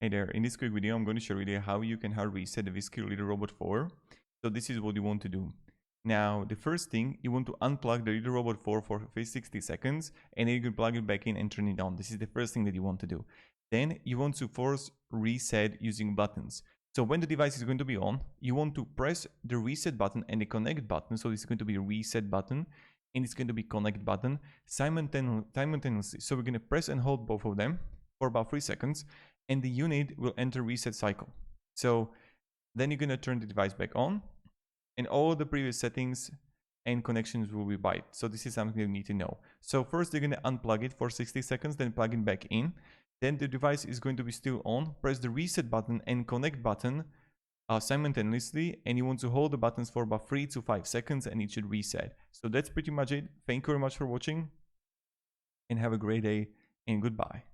Hey there, in this quick video I'm going to show you how you can hard reset the Whisker Little Robot 4. So this is what you want to do. Now the first thing, you want to unplug the Little Robot 4 for 60 seconds and then you can plug it back in and turn it on. This is the first thing that you want to do. Then you want to force reset using buttons. So when the device is going to be on, you want to press the reset button and the connect button. So this is going to be a reset button and it's going to be connect button simultaneously. So we're going to press and hold both of them for about 3 seconds and the unit will enter reset cycle. So then you're going to turn the device back on and all the previous settings and connections will be wiped. So this is something you need to know. So first you're going to unplug it for 60 seconds, then plug it back in. Then the device is going to be still on. Press the reset button and connect button simultaneously, and you want to hold the buttons for about 3 to 5 seconds and it should reset. So that's pretty much it. Thank you very much for watching and have a great day and goodbye.